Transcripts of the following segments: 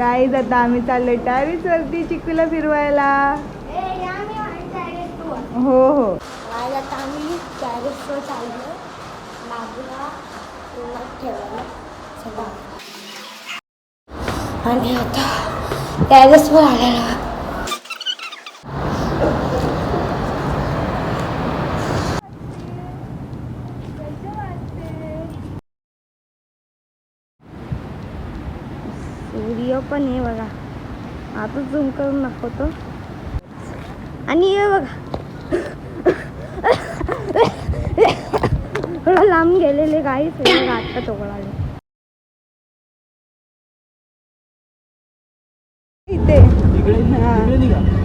Guys आता आम्ही चाललोय टेरेस वरती चिकूला फिरवायला. हो हो आता आम्ही टेरेसवर चाललोय बाजूला ठेवायला सगळं. आणि आता टेरेसवर आलेला सूर्य पण आहे बघा. आता झूम करून दाखवतो. आणि हे बघा थोडं लांब गेलेले गाईस आता तोगळाले इथे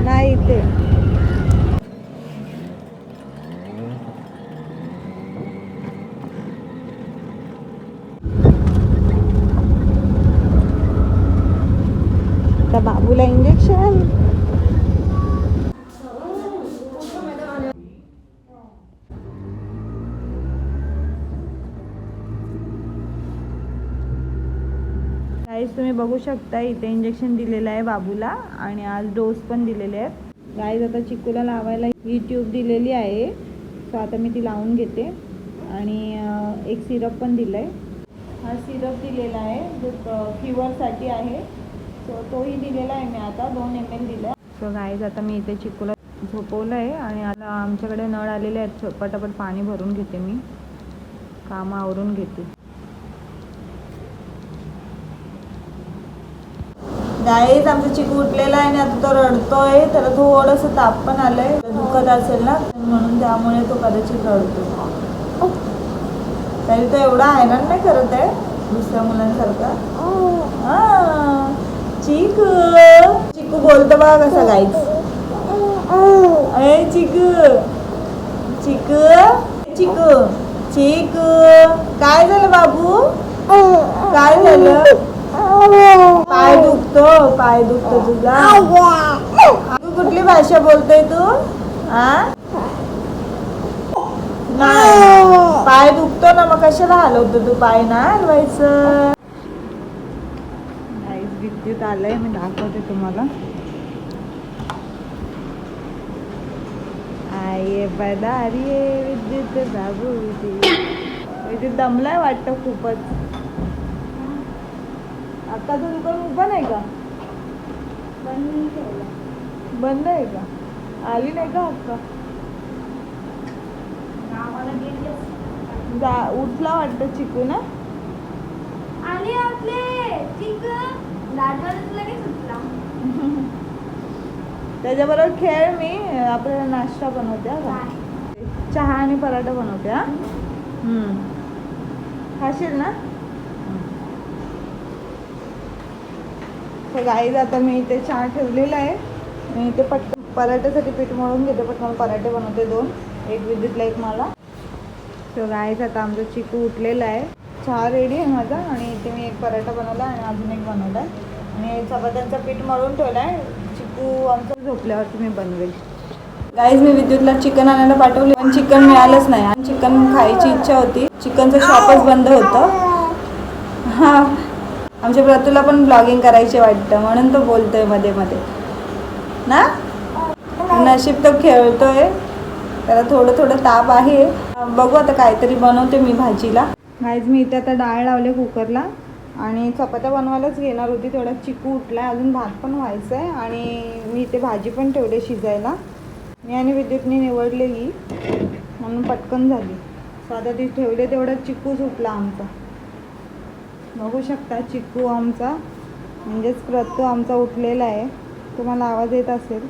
नाही इथे. आता बाबूला इंजेक्शन. गाईज तुम्ही बघू शकता इथे इंजेक्शन दिलेलं आहे बाबूला आणि आज डोस पण दिलेले आहेत. गाईज आता चिकूला लावायला ही ट्यूब दिलेली आहे. सो आता मी ती लावून घेते. आणि एक सिरप पण दिलं आहे. हा सिरप दिलेला आहे जो फीवरसाठी आहे. सो तोही दिलेला आहे मी आता 2 ml दिला. सो गाईज आता मी इथे चिकूला झोपवलं आहे आणि आता आमच्याकडे नळ आलेले आहेत. पटापट पाणी भरून घेते मी. कामं आवरून घेते. गाईज आमचा चिकू उठलेला आहे आणि आता तो रडतोय. त्याला थोडंसं ताप पण आलंय. दुखत असेल ना म्हणून त्यामुळे तो कदाचित रडतो. तरी तो एवढा हैराण नाही करत आहे दुसऱ्या मुलांसारखा. चिकू चिकू बोलतो बघा कसं गाईज. अरे चिकू चिकू चिकू चिकू काय झालं बाबू? काय झालं? पाय दुखतो तुझा. तू कुठली भाषा बोलतोय तू? नाही पाय दुखतो ना मग कशाला हलवतो तू? पाय ना हलवायचं. विद्युत आलंय मी दाखवते तुम्हाला. आये बदारी विद्युत बाबू. विद्युत दमलाय वाटतं खूपच. आता तू दुकान उभं नाही का? बंद आहे का? आली नाही का अक्का? उठला वाटतं चिकू ना. आले आपले चिकू लगेच उठला. त्याच्याबरोबर खेळ. मी आपल्याला नाश्ता बनवते. चहा आणि पराठा बनवते. खाशील ना? गाईज आता मी इथे चहा ठेवलेला आहे. मी इथे पटकन पराठ्यासाठी पीठ मळून घेते. पटकन पराठे बनवते 2. एक विद्युतला एक मला. सो गाईज आता आमचं चिकू उठलेला आहे. चहा रेडी आहे माझा आणि इथे मी एक पराठा बनवला आणि अजून एक बनवला आहे. आणि चपात्यांचं पीठ मळून ठेवलं आहे. चिकू आमचं झोपल्यावरती मी बनवेल. गाईज मी विद्युतला चिकन आणायला पाठवले पण चिकन मिळालंच नाही. आणि चिकन खायची इच्छा होती. चिकनचं शॉपच बंद होतं. हां आमच्या प्रतूला पण ब्लॉगिंग करायची वाटतं म्हणून तो बोलतोय मध्ये मध्ये ना. नशीब तो खेळतोय. त्याला थोडं ताप आहे. बघू आता काहीतरी बनवते मी भाजीला. गाईज मी इथे आता डाळ लावले कुकरला आणि चपात्या बनवायलाच घेणार होती. तेवढा चिकू उठला. अजून भात पण व्हायचं आहे आणि मी इथे भाजी पण ठेवले शिजायला. मी आणि विद्युतने निवडलेली म्हणून पटकन झाली. सो आता ती ठेवले तेवढा चिकूच उठला आमचा. बघू शकता चिकू आमचा म्हणजेच प्रतू आमचा उठलेला आहे. तुम्हाला आवाज येत असेल.